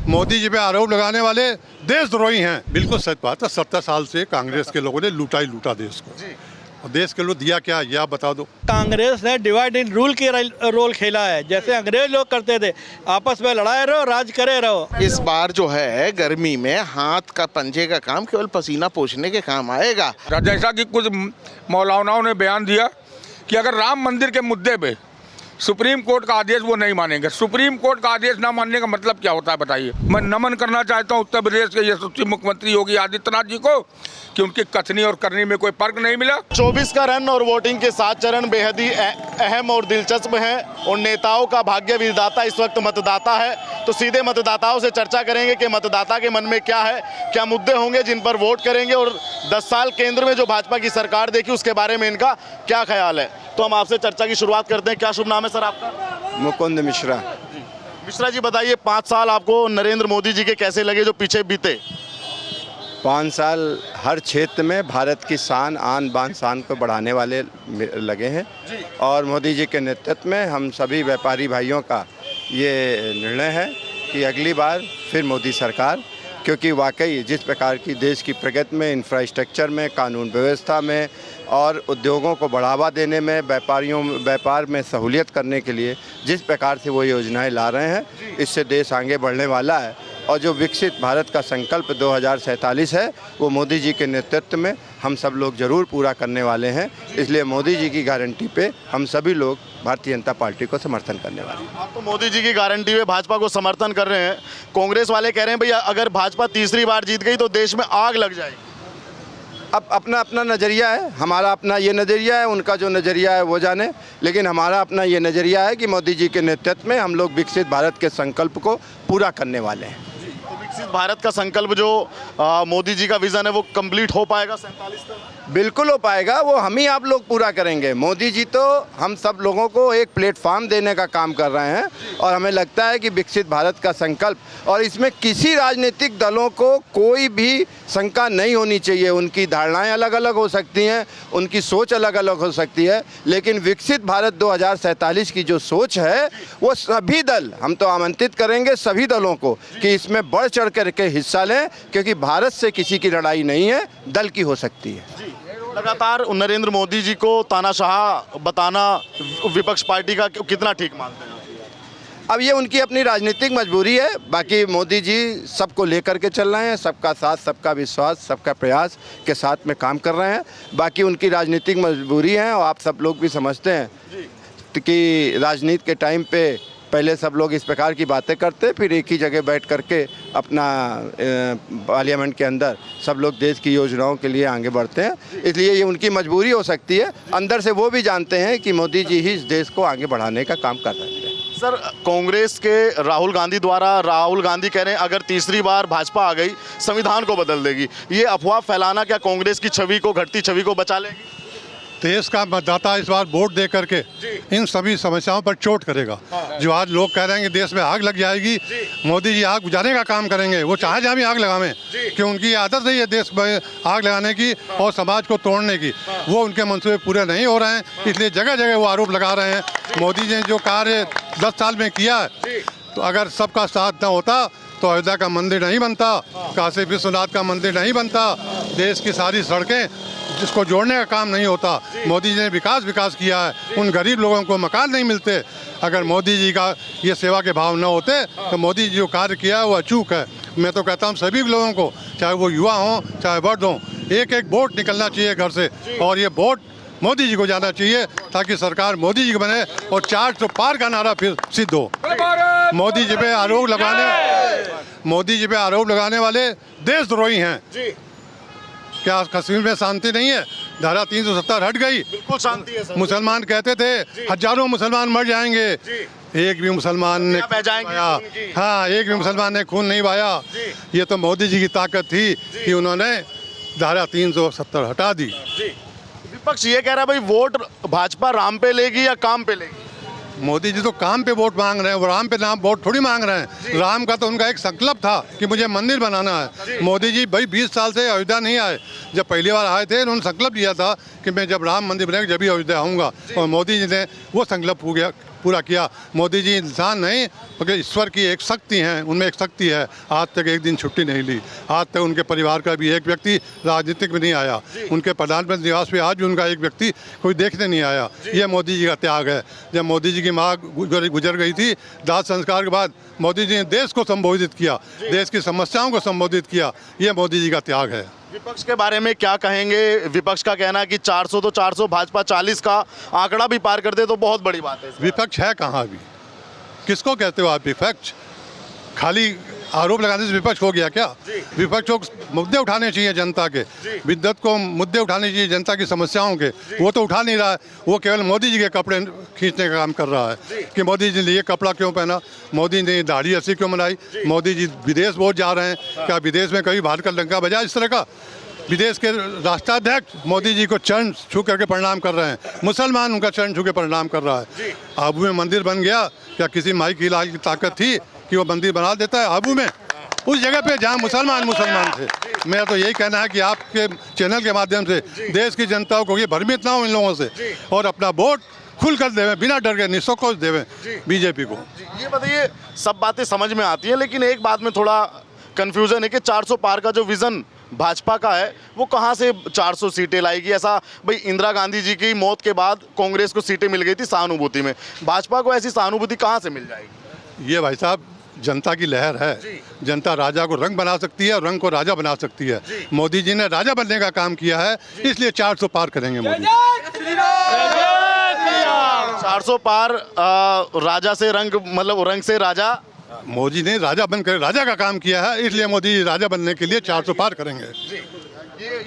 मोदी जी पे आरोप लगाने वाले देशद्रोही हैं। बिल्कुल सच बात है। 70 साल से कांग्रेस के लोगों ने लूटा ही लूटा देश को। और देश के लोग दिया क्या, ये आप बता दो। कांग्रेस ने डिवाइड एंड रूल की रोल खेला है, जैसे अंग्रेज लोग करते थे, आपस में लड़ाए रहो, राज करे रहो। इस बार जो है गर्मी में हाथ का पंजे का काम केवल पसीना पोंछने के काम आएगा। जैसा कि कुछ मौलानाओं ने बयान दिया कि अगर राम मंदिर के मुद्दे पे सुप्रीम कोर्ट का आदेश वो नहीं मानेंगे। सुप्रीम कोर्ट का आदेश ना मानने का मतलब क्या होता है बताइए। मैं नमन करना चाहता हूँ उत्तर प्रदेश के यशस्वी मुख्यमंत्री योगी आदित्यनाथ जी को कि उनकी कथनी और करनी में कोई फर्क नहीं मिला। 24 का रन और वोटिंग के 7 चरण बेहद ही अहम और दिलचस्प हैं और नेताओं का भाग्य विधाता इस वक्त मतदाता है। तो सीधे मतदाताओं से चर्चा करेंगे कि मतदाता के मन में क्या है, क्या मुद्दे होंगे जिन पर वोट करेंगे और 10 साल केंद्र में जो भाजपा की सरकार देखी उसके बारे में इनका क्या ख्याल है। तो हम आपसे चर्चा की शुरुआत करते हैं। क्या शुभ नाम है सर आपका? मुकुंद मिश्रा। मिश्रा जी बताइए, 5 साल आपको नरेंद्र मोदी जी के कैसे लगे जो पीछे बीते? 5 साल हर क्षेत्र में भारत की शान आन बान शान को बढ़ाने वाले लगे हैं और मोदी जी के नेतृत्व में हम सभी व्यापारी भाइयों का ये निर्णय है कि अगली बार फिर मोदी सरकार, क्योंकि वाकई जिस प्रकार की देश की प्रगति में, इंफ्रास्ट्रक्चर में, कानून व्यवस्था में और उद्योगों को बढ़ावा देने में, व्यापार में सहूलियत करने के लिए जिस प्रकार से वो योजनाएं ला रहे हैं, इससे देश आगे बढ़ने वाला है। और जो विकसित भारत का संकल्प 2047 है वो मोदी जी के नेतृत्व में हम सब लोग ज़रूर पूरा करने वाले हैं। इसलिए मोदी जी की गारंटी पे हम सभी लोग भारतीय जनता पार्टी को समर्थन करने वाले हैं। आप तो मोदी जी की गारंटी पे भाजपा को समर्थन कर रहे हैं। कांग्रेस वाले कह रहे हैं भैया अगर भाजपा तीसरी बार जीत गई तो देश में आग लग जाएगी। अब अपना अपना नज़रिया है, हमारा अपना ये नज़रिया है, उनका जो नज़रिया है वो जाने, लेकिन हमारा अपना ये नज़रिया है कि मोदी जी के नेतृत्व में हम लोग विकसित भारत के संकल्प को पूरा करने वाले हैं। विकसित भारत का संकल्प जो मोदी जी का विजन है वो कंप्लीट हो पाएगा 47 तक? बिल्कुल हो पाएगा, वो हम ही आप लोग पूरा करेंगे। मोदी जी तो हम सब लोगों को एक प्लेटफॉर्म देने का काम कर रहे हैं और हमें लगता है कि विकसित भारत का संकल्प, और इसमें किसी राजनीतिक दलों को कोई भी शंका नहीं होनी चाहिए। उनकी धारणाएं अलग अलग हो सकती हैं, उनकी सोच अलग अलग हो सकती है, लेकिन विकसित भारत 2047 की जो सोच है वो सभी दल, हम तो आमंत्रित करेंगे सभी दलों को कि इसमें बढ़ चढ़ करके हिस्सा लें, क्योंकि भारत से किसी की लड़ाई नहीं है, दल की हो सकती है। लगातार नरेंद्र मोदी जी को तानाशाह बताना विपक्ष पार्टी का कितना ठीक मानते हैं? अब ये उनकी अपनी राजनीतिक मजबूरी है। बाकी मोदी जी सबको लेकर के चल रहे हैं, सबका साथ, सबका विश्वास, सबका प्रयास के साथ में काम कर रहे हैं। बाकी उनकी राजनीतिक मजबूरी है और आप सब लोग भी समझते हैं कि राजनीति के टाइम पे पहले सब लोग इस प्रकार की बातें करते, फिर एक ही जगह बैठ करके अपना पार्लियामेंट के अंदर सब लोग देश की योजनाओं के लिए आगे बढ़ते हैं। इसलिए ये उनकी मजबूरी हो सकती है। अंदर से वो भी जानते हैं कि मोदी जी ही इस देश को आगे बढ़ाने का काम कर रहे हैं। सर, कांग्रेस के राहुल गांधी कह रहे हैं अगर तीसरी बार भाजपा आ गई संविधान को बदल देगी। ये अफवाह फैलाना क्या कांग्रेस की छवि को, घटती छवि को बचा लेगी? देश का मतदाता इस बार वोट दे करके इन सभी समस्याओं पर चोट करेगा। जो आज लोग कह रहे हैं कि देश में आग लग जाएगी, मोदी जी आग बुझाने का काम करेंगे। वो चाहे जहाँ भी आग लगावें, कि उनकी आदत नहीं है देश में आग लगाने की और समाज को तोड़ने की। वो उनके मंसूबे पूरे नहीं हो रहे हैं, इसलिए जगह जगह वो आरोप लगा रहे हैं। मोदी जी ने जो कार्य 10 साल में किया है, तो अगर सबका साथ न होता तो अयोध्या का मंदिर नहीं बनता, काशी विश्वनाथ का मंदिर नहीं बनता, देश की सारी सड़कें जिसको जोड़ने का काम नहीं होता। मोदी जी ने विकास किया है, उन गरीब लोगों को मकान नहीं मिलते। अगर मोदी जी का ये सेवा के भाव न होते तो मोदी जी जो कार्य किया है वो अचूक है। मैं तो कहता हूँ सभी लोगों को, चाहे वो युवा हों चाहे वर्द हों, एक एक वोट निकलना चाहिए घर से और ये वोट मोदी जी को जाना चाहिए ताकि सरकार मोदी जी की बने और 400 पार का नारा फिर सिद्ध हो। मोदी जी पे आरोप लगाने वाले देशद्रोही हैं। क्या कश्मीर में शांति नहीं है? धारा 370 हट गई, बिल्कुल शांति है सर। मुसलमान कहते थे हजारों मुसलमान मर जाएंगे, एक भी मुसलमान ने एक भी मुसलमान ने खून नहीं बहाया। ये तो मोदी जी की ताकत थी कि उन्होंने धारा 370 हटा दी। विपक्ष ये कह रहा है भाई वोट भाजपा राम पे लेगी या काम पे लेगी? मोदी जी तो काम पे वोट मांग रहे हैं, वो राम पे नाम वोट थोड़ी मांग रहे हैं। राम का तो उनका एक संकल्प था कि मुझे मंदिर बनाना है। मोदी जी भाई 20 साल से अयोध्या नहीं आए। जब पहली बार आए थे उन्होंने संकल्प लिया था कि मैं जब राम मंदिर बनेगा जब भी अयोध्या आऊँगा, और मोदी जी ने वो संकल्प पूरा किया। मोदी जी इंसान नहीं बल्कि ईश्वर की एक शक्ति हैं, उनमें एक शक्ति है। आज तक एक दिन छुट्टी नहीं ली, आज तक उनके परिवार का भी एक व्यक्ति राजनीतिक में नहीं आया, उनके प्रधानमंत्री निवास पे आज भी उनका एक व्यक्ति कोई देखने नहीं आया। ये मोदी जी का त्याग है। जब मोदी जी की माँ गुजर गई थी, दाह संस्कार के बाद मोदी जी ने देश को संबोधित किया, देश की समस्याओं को संबोधित किया। ये मोदी जी का त्याग है। विपक्ष के बारे में क्या कहेंगे? विपक्ष का कहना है कि 400 तो 400, भाजपा 40 का आंकड़ा भी पार कर दे तो बहुत बड़ी बात है। विपक्ष है कहाँ अभी? किसको कहते हो आप विपक्ष? खाली आरोप लगाने से विपक्ष हो गया क्या? विपक्ष को मुद्दे उठाने चाहिए जनता के, विद्युत को मुद्दे उठाने चाहिए जनता की समस्याओं के। वो तो उठा नहीं रहा है, वो केवल मोदी जी के कपड़े खींचने का काम कर रहा है कि मोदी जी ने ये कपड़ा क्यों पहना, मोदी ने दाढ़ी ऐसी क्यों बनाई, मोदी जी विदेश बहुत जा रहे हैं, क्या विदेश में कभी भारत का डंका बजा इस तरह का? विदेश के राष्ट्राध्यक्ष मोदी जी को चरण छू करके प्रणाम कर रहे हैं, मुसलमान उनका चरण छू के प्रणाम कर रहा है। आबू में मंदिर बन गया, क्या किसी माई की लाल की ताकत थी कि वो मंदिर बना देता है आबू में, उस जगह पे जहाँ मुसलमान थे? मेरा तो यही कहना है कि आपके चैनल के माध्यम से देश की जनता को ये भ्रमित ना हो इन लोगों से, और अपना वोट खुल कर देवें, बिना डर के निसंकोच देवें बीजेपी को। ये बताइए, सब बातें समझ में आती हैं, लेकिन एक बात में थोड़ा कंफ्यूजन है कि 400 पार का जो विजन भाजपा का है वो कहाँ से 400 सीटें लाएगी? ऐसा भाई इंदिरा गांधी जी की मौत के बाद कांग्रेस को सीटें मिल गई थी सहानुभूति में, भाजपा को ऐसी सहानुभूति कहाँ से मिल जाएगी? ये भाई साहब जनता की लहर है। जनता राजा को रंग बना सकती है और रंग को राजा बना सकती है। मोदी जी ने राजा बनने का काम किया है, इसलिए 400 पार करेंगे मोदी। 400 पार राजा से रंग, मतलब रंग से राजा। मोदी ने राजा बनकर राजा का काम किया है, इसलिए मोदी राजा बनने के लिए 400 पार करेंगे।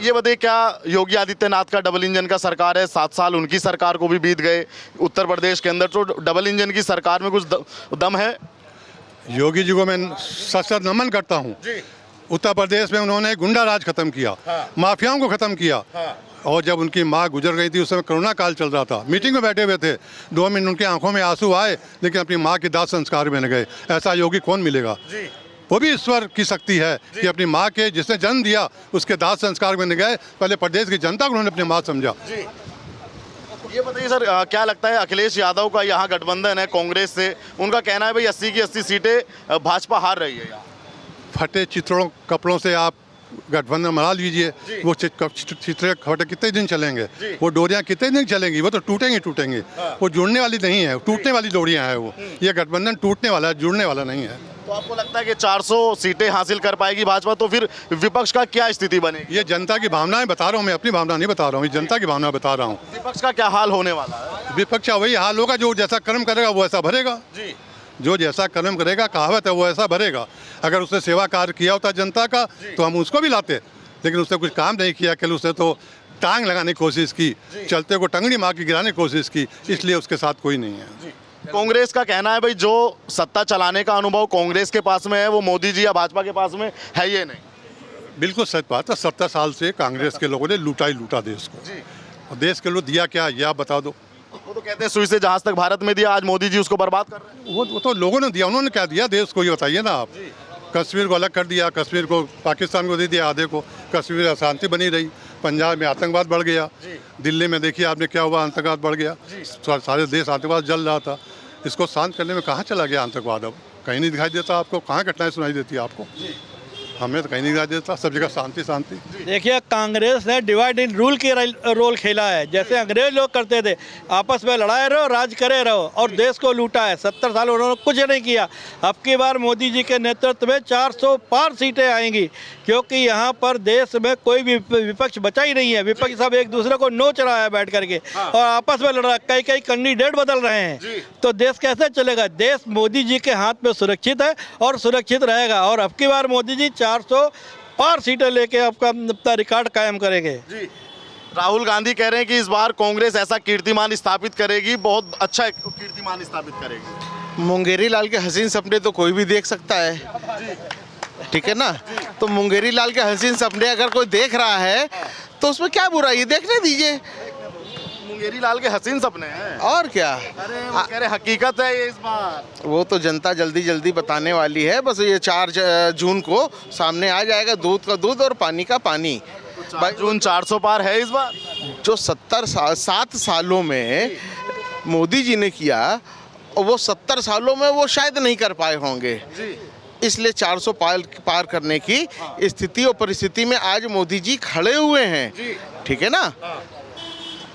ये बताइए, क्या योगी आदित्यनाथ का डबल इंजन का सरकार है, 7 साल उनकी सरकार को भी बीत गए उत्तर प्रदेश के अंदर, तो डबल इंजन की सरकार में कुछ दम है? योगी जी को मैं सशक्त नमन करता हूँ। उत्तर प्रदेश में उन्होंने गुंडा राज खत्म किया, माफियाओं को खत्म किया। और जब उनकी माँ गुजर गई थी उस समय कोरोना काल चल रहा था, मीटिंग में बैठे हुए थे, 2 मिनट उनकी आंखों में आंसू आए, लेकिन अपनी माँ के दाह संस्कार में न गए। ऐसा योगी कौन मिलेगा? वो भी ईश्वर की शक्ति है कि अपनी माँ के जिसने जन्म दिया उसके दाह संस्कार में न गए, पहले प्रदेश की जनता को उन्होंने अपनी माँ समझा। ये बताइए सर, क्या लगता है अखिलेश यादव का यहाँ गठबंधन है कांग्रेस से, उनका कहना है भाई 80 की 80 सीटें भाजपा हार रही है यहाँ। फटे चित्रों कपड़ों से आप गठबंधन बना लीजिए, वो चित्रे फटे कितने दिन चलेंगे, वो डोरियां कितने दिन चलेंगी? वो तो टूटेंगी। वो जुड़ने वाली नहीं है, टूटने वाली डोरियां हैं वो। ये गठबंधन टूटने वाला है, जुड़ने वाला नहीं है। तो आपको लगता है कि 400 सीटें हासिल कर पाएगी भाजपा, तो फिर विपक्ष का क्या स्थिति बनेगी? ये जनता की भावनाएं बता रहा हूँ मैं, अपनी भावना नहीं बता रहा हूँ, जनता की भावना बता रहा हूँ। विपक्ष का क्या हाल होने वाला है? विपक्ष का वही हाल होगा, जो जैसा कर्म करेगा वो ऐसा भरेगा। जो जैसा कर्म करेगा, कहावत है, वो ऐसा भरेगा। अगर उसने सेवा कार्य किया होता जनता का तो हम उसको भी लाते, लेकिन उसने कुछ काम नहीं किया। कल उसने तो टांग लगाने की कोशिश की, चलते को टंगड़ी मार के गिराने की कोशिश की, इसलिए उसके साथ कोई नहीं है। कांग्रेस का कहना है भाई जो सत्ता चलाने का अनुभव कांग्रेस के पास में है वो मोदी जी या भाजपा के पास में है ये नहीं। बिल्कुल सच बात है। 70 साल से कांग्रेस के लोगों ने लूटा देश को, और देश के लोग दिया क्या ये आप बता दो। वो तो कहते हैं सुई से जहाज तक भारत में दिया, आज मोदी जी उसको बर्बाद कर रहे हैं। वो तो लोगों ने दिया, उन्होंने क्या दिया देश को, ये बताइए ना आप। कश्मीर को अलग कर दिया, कश्मीर को पाकिस्तान को दे दिया आधे को, कश्मीर में अशांति बनी रही, पंजाब में आतंकवाद बढ़ गया, दिल्ली में देखिए आपने क्या हुआ, आतंकवाद बढ़ गया, सारे देश आतंकवाद जल रहा था। इसको शांत करने में कहाँ चला गया आतंकवाद? अब कहीं नहीं दिखाई देता आपको, कहाँ घटनाएं सुनाई देती है आपको? हमें तो कहीं नहीं दिखाई देता, सब जगह शांति। देखिए, कांग्रेस ने डिवाइड एंड रूल के रोल खेला है। जैसे अंग्रेज लोग करते थे, आपस में लड़ाए रहो, राज करे रहो, और देश को लूटा है। 70 साल उन्होंने कुछ नहीं किया। अब की बार मोदी जी के नेतृत्व में 400 पार सीटें आएंगी, क्योंकि यहाँ पर देश में कोई भी विपक्ष बचा ही नहीं है। विपक्ष सब एक दूसरे को नोच रहा है बैठ करके, और आपस में लड़ रहा है। कई कैंडिडेट बदल रहे हैं, तो देश कैसे चलेगा? देश मोदी जी के हाथ में सुरक्षित है और सुरक्षित रहेगा। और अब की बार मोदी जी 400 पार सीटें लेके आपका अपना रिकॉर्ड कायम करेंगे। राहुल गांधी कह रहे हैं कि इस बार कांग्रेस ऐसा कीर्तिमान स्थापित करेगी, बहुत अच्छा कीर्तिमान स्थापित करेगी। मुंगेरी लाल के हसीन सपने तो कोई भी देख सकता है, ठीक है ना? तो मुंगेरी लाल के हसीन सपने अगर कोई देख रहा है तो उसमें क्या बुराई, देखने दीजिए। मुंगेरी लाल के हसीन सपने हैं, और क्या? अरे वो कह रहे हकीकत है ये इस बार। वो तो जनता जल्दी बताने वाली है। बस ये 4 जून को सामने आ जाएगा, दूध का दूध और पानी का पानी। 4 जून 400 पार है इस बार। जो 7 सालों में मोदी जी ने किया वो 70 सालों में वो शायद नहीं कर पाए होंगे। इसलिए 400 पार करने की स्थिति और परिस्थिति में आज मोदी जी खड़े हुए हैं, ठीक है ना।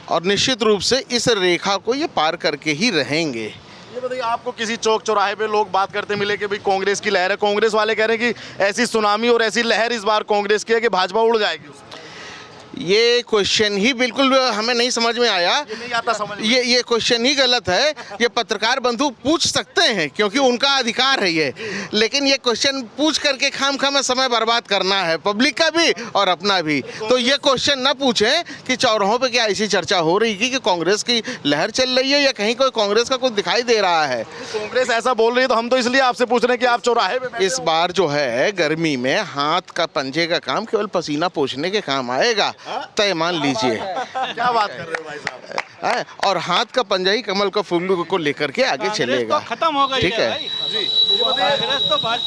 और निश्चित रूप से इस रेखा को ये पार करके ही रहेंगे। ये बताइए, आपको किसी चौक चौराहे पे लोग बात करते मिले कि भाई कांग्रेस की लहर है, कांग्रेस वाले कह रहे हैं कि ऐसी सुनामी और ऐसी लहर इस बार कांग्रेस की है कि भाजपा उड़ जाएगी? ये क्वेश्चन ही बिल्कुल हमें नहीं समझ में आया। ये नहीं आता समझ में। ये क्वेश्चन ही गलत है। ये पत्रकार बंधु पूछ सकते हैं क्योंकि उनका अधिकार है ये, लेकिन ये क्वेश्चन पूछ करके खामखा में समय बर्बाद करना है, पब्लिक का भी और अपना भी। तो ये क्वेश्चन ना पूछें कि चौराहों पे क्या ऐसी चर्चा हो रही कि कांग्रेस की लहर चल रही है या कहीं कोई कांग्रेस का कुछ दिखाई दे रहा है। कांग्रेस ऐसा बोल रही है तो हम तो इसलिए आपसे पूछ रहे हैं कि आप चौराहे पे इस बार जो है गर्मी में हाथ का पंजे का काम केवल पसीना पोंछने के काम आएगा, तय मान लीजिए। क्या बात कर रहे हो भाई साहब? और हाथ का पंजा ही कमल का फूल को लेकर के आगे चलेगा। खत्म हो गई ठीक है।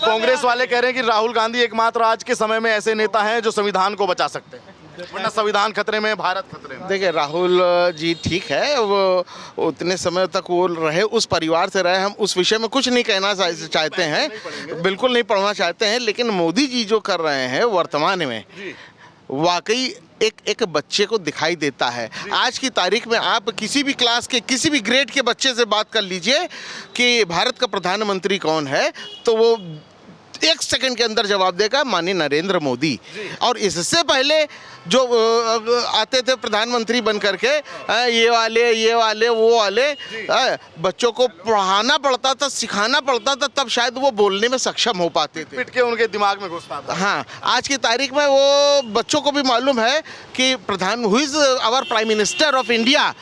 कांग्रेस वाले कह रहे हैं कि राहुल गांधी एकमात्र आज के समय में ऐसे नेता हैं जो संविधान को बचा सकते हैं, वरना संविधान खतरे में, भारत खतरे में। देखिए राहुल जी ठीक है, वो उतने समय तक वो रहे, उस परिवार से रहे, हम उस विषय में कुछ नहीं कहना चाहते हैं, बिल्कुल नहीं पढ़ना चाहते हैं। लेकिन मोदी जी जो कर रहे हैं वर्तमान में वाकई एक बच्चे को दिखाई देता है। आज की तारीख में आप किसी भी क्लास के किसी भी ग्रेड के बच्चे से बात कर लीजिए कि भारत का प्रधानमंत्री कौन है, तो वो 1 सेकंड के अंदर जवाब देगा माननीय नरेंद्र मोदी। और इससे पहले जो आते थे प्रधानमंत्री बन करके, ये वाले वो वाले, बच्चों को पढ़ाना पड़ता था, सिखाना पड़ता था, तब शायद वो बोलने में सक्षम हो पाते थे, पिट के उनके दिमाग में घुसता था। हाँ, आज की तारीख में वो बच्चों को भी मालूम है कि who is our prime minister of India,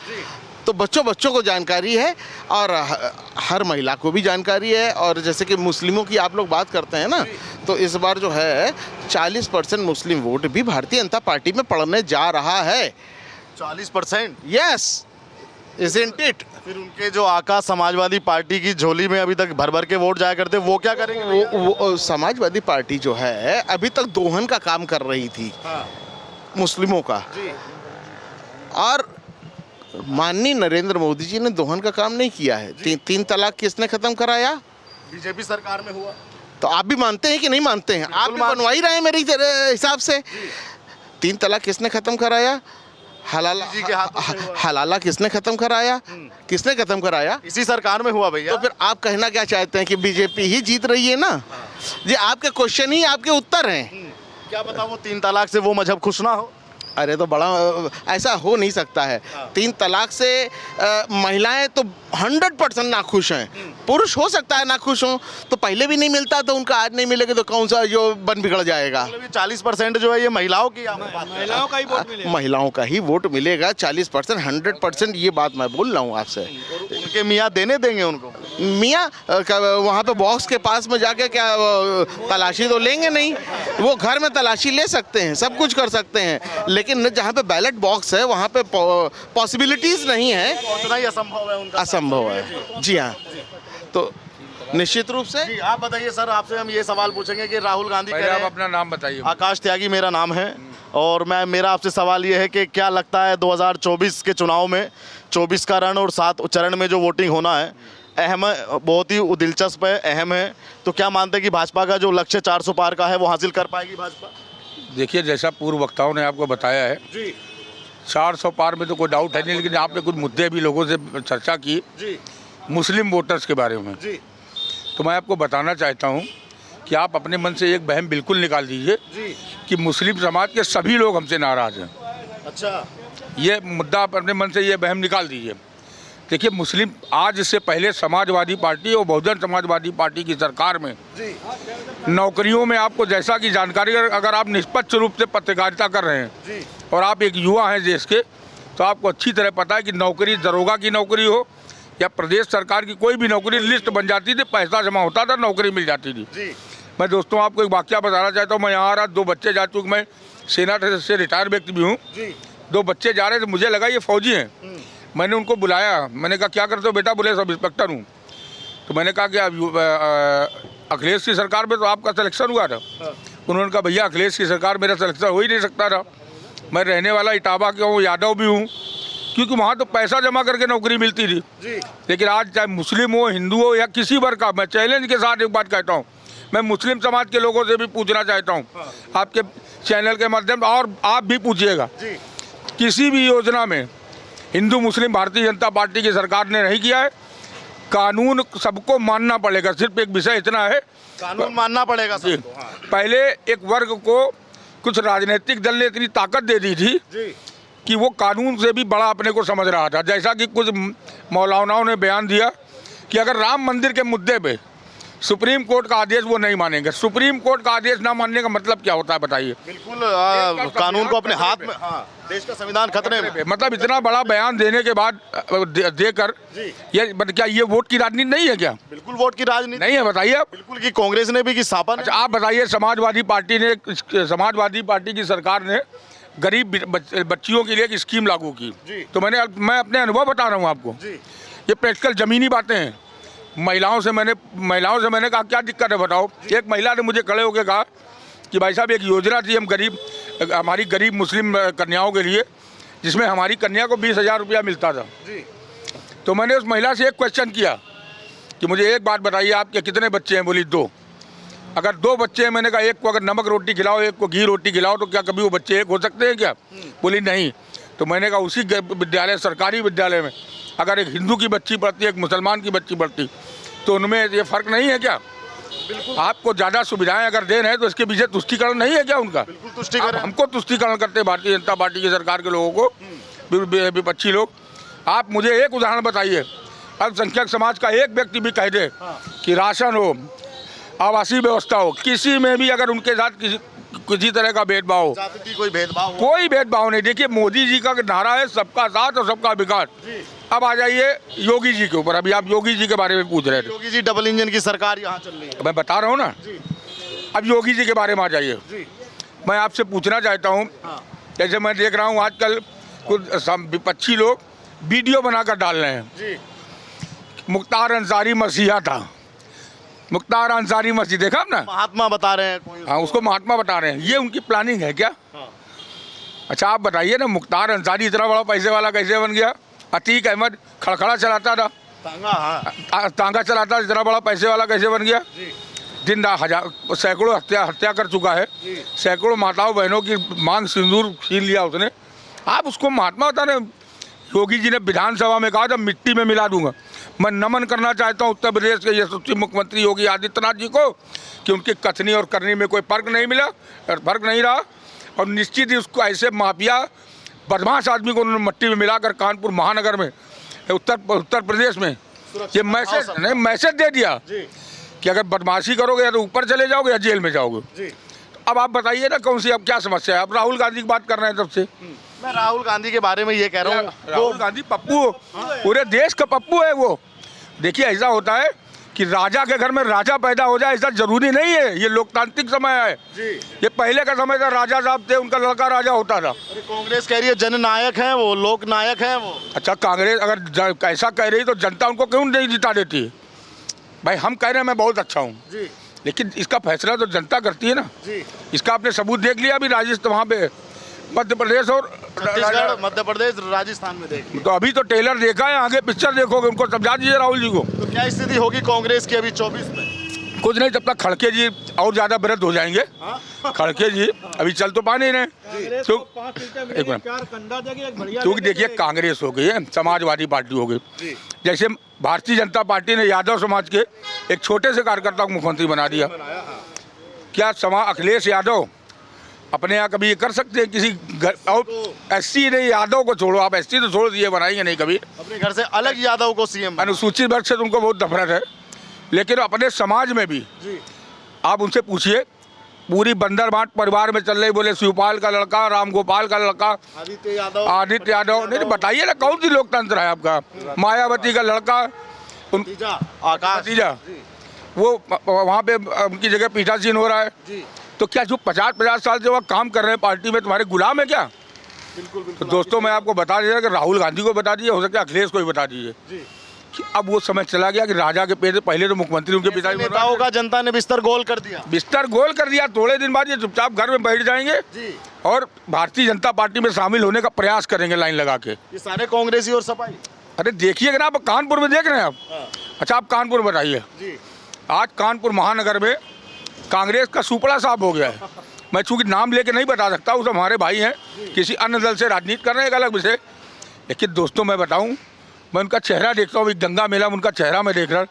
तो बच्चों को जानकारी है और हर महिला को भी जानकारी है। और जैसे कि मुस्लिमों की आप लोग बात करते हैं ना, तो इस बार जो है 40% मुस्लिम वोट भी भारतीय जनता पार्टी में पड़ने जा रहा है। 40%? Yes, isn't it? फिर उनके जो आका समाजवादी पार्टी की झोली में अभी तक भर भर के वोट जाया करते, वो क्या करेंगे? वो समाजवादी पार्टी जो है अभी तक दोहन का काम कर रही थी मुस्लिमों का, और माननीय नरेंद्र मोदी जी ने दोहन का काम नहीं किया है। 3 तलाक किसने खत्म कराया? बीजेपी सरकार में हुआ। तो आप भी मानते हैं कि नहीं मानते हैं? आप भी बनवा ही रहे हैं मेरे हिसाब से। 3 तलाक किसने खत्म कराया? हलाला किसने खत्म कराया? किसने खत्म कराया? इसी सरकार में हुआ भैया। तो फिर आप कहना क्या चाहते हैं कि बीजेपी ही जीत रही है ना? जी, आपके क्वेश्चन ही आपके उत्तर हैं। क्या पता वो 3 तलाक से वो मजहब खुश ना हो। अरे तो बड़ा ऐसा हो नहीं सकता है। 3 तलाक से महिलाएं तो 100% नाखुश हैं। पुरुष हो सकता है नाखुश हो, तो पहले भी नहीं मिलता तो उनका आज नहीं मिलेगा तो कौन सा जो बन बिगड़ जाएगा। 40% जो है ये महिलाओं की, महिलाओं का ही वोट मिलेगा। महिलाओं का ही वोट मिलेगा 40%, 100%। ये बात मैं बोल रहा हूँ आपसे। उनके मियाँ देने देंगे उनको? मियाँ वहाँ पे बॉक्स के पास में जाके क्या तलाशी तो लेंगे नहीं, वो घर में तलाशी ले सकते हैं, सब कुछ कर सकते हैं, लेकिन जहाँ पे बैलेट बॉक्स है वहाँ पे पॉसिबिलिटीज नहीं है, पहुंचना ही असंभव है उनका। असंभव है। जी हाँ, तो निश्चित रूप से। जी, आप बताइए सर, आपसे हम ये सवाल पूछेंगे कि राहुल गांधी कह रहे आप हैं, अपना नाम बताइए। आकाश त्यागी मेरा नाम है, और मेरा आपसे सवाल ये है कि क्या लगता है 2024 के चुनाव में 24 का रण और 7 चरण में जो वोटिंग होना है अहम है, बहुत ही दिलचस्प है, अहम है, तो क्या मानते हैं कि भाजपा का जो लक्ष्य 400 पार का है वो हासिल कर पाएगी भाजपा? देखिए, जैसा पूर्व वक्ताओं ने आपको बताया है जी, 400 पार में तो कोई डाउट है नहीं, लेकिन आपने कुछ मुद्दे भी लोगों से चर्चा की जी, मुस्लिम वोटर्स के बारे में। जी, तो मैं आपको बताना चाहता हूं कि आप अपने मन से एक वहम बिल्कुल निकाल दीजिए जी। कि मुस्लिम समाज के सभी लोग हमसे नाराज हैं। अच्छा, ये मुद्दा आप अपने मन से ये वहम निकाल दीजिए। देखिए, मुस्लिम आज इससे पहले समाजवादी पार्टी और बहुजन समाजवादी पार्टी की सरकार में जी, नौकरियों में आपको जैसा कि जानकारी, अगर आप निष्पक्ष रूप से पत्रकारिता कर रहे हैं जी, और आप एक युवा हैं देश के, तो आपको अच्छी तरह पता है कि नौकरी दरोगा की नौकरी हो या प्रदेश सरकार की कोई भी नौकरी, लिस्ट बन जाती थी, पैसा जमा होता था, नौकरी मिल जाती थी। जी। मैं दोस्तों आपको एक वाकया बताना चाहता हूँ। मैं यहाँ आ रहा, 2 बच्चे जा चुके, मैं सेना से रिटायर व्यक्ति भी हूँ। 2 बच्चे जा रहे थे, मुझे लगा ये फौजी हैं। मैंने उनको बुलाया, मैंने कहा क्या करते हो बेटा? बोले सब इंस्पेक्टर हूँ। तो मैंने कहा कि अखिलेश की सरकार में तो आपका सिलेक्शन हुआ था। उन्होंने कहा भैया अखिलेश की सरकार मेरा सिलेक्शन हो ही नहीं सकता था, मैं रहने वाला इटावा का हूँ, यादव भी हूँ, क्योंकि वहाँ तो पैसा जमा करके नौकरी मिलती थी। लेकिन आज चाहे मुस्लिम हो, हिंदू हो या किसी वर्ग का, मैं चैलेंज के साथ एक बात कहता हूँ, मैं मुस्लिम समाज के लोगों से भी पूछना चाहता हूँ, आपके चैनल के माध्यम और आप भी पूछिएगा, किसी भी योजना में हिंदू मुस्लिम भारतीय जनता पार्टी की सरकार ने नहीं किया है। कानून सबको मानना पड़ेगा, सिर्फ एक विषय इतना है, कानून मानना पड़ेगा सबको। पहले एक वर्ग को कुछ राजनीतिक दल ने इतनी ताकत दे दी थी कि वो कानून से भी बड़ा अपने को समझ रहा था। जैसा कि कुछ मौलानाओं ने बयान दिया कि अगर राम मंदिर के मुद्दे पे सुप्रीम कोर्ट का आदेश वो नहीं मानेंगे। सुप्रीम कोर्ट का आदेश ना मानने का मतलब क्या होता है बताइए? बिल्कुल कानून को अपने हाथ में, देश का संविधान खतरे में। मतलब इतना बड़ा बयान देने के बाद देकर ये क्या ये वोट की राजनीति नहीं है क्या? बिल्कुल वोट की राजनीति नहीं है, बताइए आप। बिल्कुल की कांग्रेस ने भी की, सापा ने। अच्छा आप बताइए, समाजवादी पार्टी की सरकार ने गरीब बच्चियों के लिए एक स्कीम लागू की, तो मैं अपने अनुभव बता रहा हूँ आपको, ये प्रैक्टिकल जमीनी बातें हैं। महिलाओं से मैंने कहा क्या दिक्कत है बताओ। एक महिला ने मुझे खड़े होकर कहा कि भाई साहब एक योजना थी हमारी गरीब मुस्लिम कन्याओं के लिए, जिसमें हमारी कन्या को 20,000 रुपया मिलता था। तो मैंने उस महिला से एक क्वेश्चन किया कि मुझे एक बात बताइए, आपके कितने बच्चे हैं? बोली 2। अगर 2 बच्चे हैं, मैंने कहा एक को अगर नमक रोटी खिलाओ, एक को घी रोटी खिलाओ, तो क्या कभी वो बच्चे एक हो सकते हैं क्या? बोली नहीं। तो मैंने कहा उसी विद्यालय, सरकारी विद्यालय में अगर एक हिंदू की बच्ची पढ़ती, एक मुसलमान की बच्ची पढ़ती, तो उनमें ये फ़र्क नहीं है क्या? आपको ज़्यादा सुविधाएं अगर दे रहे हैं तो इसके पीछे तुष्टीकरण नहीं है क्या उनका? बिल्कुल तुष्टीकरण। हमको तुष्टीकरण करते भारतीय जनता पार्टी की सरकार के लोगों को, विपक्षी लोग। आप मुझे एक उदाहरण बताइए, अल्पसंख्यक समाज का एक व्यक्ति भी कह दे कि राशन हो, आवासीय व्यवस्था हो, किसी में भी अगर उनके साथ किसी तरह का भेदभाव हो, कोई भेदभाव नहीं। देखिए मोदी जी का नारा है सबका साथ और सबका विकास। अब आ जाइए योगी जी के ऊपर। अभी आप योगी जी के बारे में पूछ रहे थे। योगी जी डबल इंजन की सरकार यहाँ चल रही है, मैं बता रहा हूँ ना। अब योगी जी के बारे में आ जाइए। मैं आपसे पूछना चाहता हूँ, जैसे मैं देख रहा हूँ आजकल कुछ विपक्षी लोग वीडियो बनाकर डाल रहे हैं। मुख्तार अंसारी मसीहा था, मुख्तार अंसारी मसीह देखा आप ना, महात्मा बता रहे हैं कोई। हाँ उसको महात्मा बता रहे हैं। ये उनकी प्लानिंग है क्या? अच्छा आप बताइए ना, मुख्तार अंसारी इतना बड़ा पैसे वाला कैसे बन गया? अतीक अहमद खड़खड़ा चलाता था, तांगा चलाता, इतना बड़ा पैसे वाला कैसे बन गया? दिन रात सैकड़ों हत्या कर चुका है, सैकड़ों माताओं बहनों की मांग सिंदूर छीन लिया उसने। आप उसको महात्मा बता रहे? योगी जी ने विधानसभा में कहा था मिट्टी में मिला दूंगा। मैं नमन करना चाहता हूँ उत्तर प्रदेश के यशस्वी मुख्यमंत्री योगी आदित्यनाथ जी को कि उनकी कथनी और करनी में कोई फर्क नहीं रहा, और निश्चित ही उसको ऐसे माफिया बदमाश आदमी को उन्होंने मिट्टी में मिलाकर कानपुर महानगर में उत्तर प्रदेश में ये मैसेज दे दिया कि अगर बदमाशी करोगे या तो ऊपर चले जाओगे या जेल में जाओगे। अब आप बताइए ना कौन सी अब क्या समस्या है? आप राहुल गांधी की बात कर रहे हैं तब से। मैं राहुल गांधी के बारे में ये कह रहा हूँ, राहुल गांधी पप्पू, पूरे देश का पप्पू है वो। देखिए ऐसा होता है कि राजा के घर में राजा पैदा हो जाए, ऐसा जरूरी नहीं है। ये लोकतांत्रिक समय है ये पहले का समय था, राजा साहब थे, उनका लड़का राजा होता था। कांग्रेस कह रही है जननायक है वो, लोक नायक है वो। अच्छा कांग्रेस अगर ऐसा कह रही तो जनता उनको क्यों नहीं जिता देती है? भाई हम कह रहे हैं मैं बहुत अच्छा हूँ, लेकिन इसका फैसला तो जनता करती है ना। इसका आपने सबूत देख लिया अभी राजस्थान, वहाँ पे मध्य प्रदेश और मध्य प्रदेश राजस्थान में देख। तो अभी तो ट्रेलर देखा है, आगे पिक्चर देखोगे, उनको समझा दीजिए राहुल जी को। तो क्या स्थिति होगी कांग्रेस की अभी 24 में? कुछ नहीं, तब तक खड़के जी और ज्यादा वृद्ध हो जाएंगे। खड़के जी अभी चल तो पा नहीं रहे, क्योंकि देखिए कांग्रेस हो गई है, समाजवादी पार्टी हो गई। जैसे भारतीय जनता पार्टी ने यादव समाज के एक छोटे से कार्यकर्ता को मुख्यमंत्री बना दिया। क्या अखिलेश यादव अपने यहाँ कभी ये कर सकते हैं किसी और? एससी ने यादव को छोड़ो, आप एससी तो छोड़ दिए, बनाएंगे नहीं कभी अपने घर से अलग यादव को सीएम। अनुसूचित वर्ग से तुमको बहुत नफरत है, लेकिन अपने समाज में भी आप उनसे पूछिए। पूरी बंदरबाट परिवार में चल रही, बोले शिवपाल का लड़का, राम गोपाल का लड़का, आदित्य यादव। नहीं बताइए ना कौन सी लोकतंत्र है आपका? मायावती का लड़का, भतीजा, वो वहाँ पे उनकी जगह पीठासीन हो रहा है। तो क्या जो 50 साल से वह काम कर रहे हैं पार्टी में, तुम्हारे गुलाम है क्या? बिल्कुल। तो दोस्तों मैं आपको बता दीजिए कि राहुल गांधी को बता दीजिए, हो सकता है अखिलेश को भी बता दीजिए, कि अब वो समय चला गया कि राजा के पेट पहले तो मुख्यमंत्री उनके पिता नेताओं का जनता ने बिस्तर गोल कर दिया। बिस्तर गोल कर दिया। थोड़े दिन बाद ये चुपचाप घर में बैठ जाएंगे और भारतीय जनता पार्टी में शामिल होने का प्रयास करेंगे लाइन लगा के। ये सारे कांग्रेसी और सपाई। अरे देखिएगा ना, आप कानपुर में देख रहे हैं आप। अच्छा, आप कानपुर बताइए, आज कानपुर महानगर में कांग्रेस का सुपड़ा साफ हो गया है। मैं चूंकि नाम लेके नहीं बता सकता, उस हमारे भाई हैं, किसी अन्य दल से राजनीति कर रहे हैं, एक अलग विषय। लेकिन दोस्तों मैं बताऊं, मैं उनका चेहरा देखता हूँ, गंगा मेला में उनका चेहरा मैं देख रहा,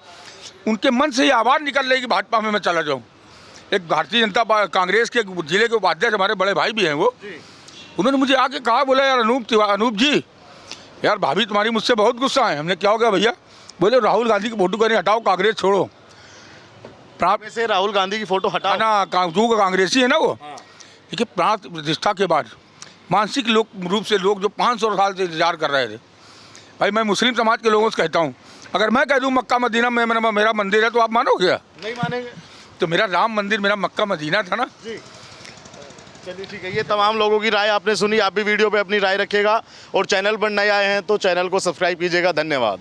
उनके मन से ये आवाज़ निकल रही कि भाजपा में मैं चला जाऊँ। एक भारतीय जनता कांग्रेस के जिले के उपाध्यक्ष हमारे बड़े भाई भी हैं वो, उन्होंने मुझे आके कहा, बोला यार अनूप जी, यार भाभी तुम्हारी मुझसे बहुत गुस्सा है। हमने क्या हो गया भैया? बोले राहुल गांधी की फोटो करें, हटाओ, कांग्रेस छोड़ो। में से राहुल गांधी की फोटो हटा ना, कांग्रेसी है ना वो। देखिए, प्राण प्रतिष्ठा के बाद मानसिक रूप से लोग जो 500 साल से इंतजार कर रहे थे, भाई मैं मुस्लिम समाज के लोगों से कहता हूँ, अगर मैं कह दूँ मक्का मदीना में मेरा मंदिर है तो आप मानोगे? नहीं मानेंगे। तो मेरा राम मंदिर मेरा मक्का मदीना था ना। जी चलिए ठीक है, ये तमाम लोगों की राय आपने सुनी। आप भी वीडियो पे अपनी राय रखिएगा और चैनल पर नए आए हैं तो चैनल को सब्सक्राइब कीजिएगा। धन्यवाद।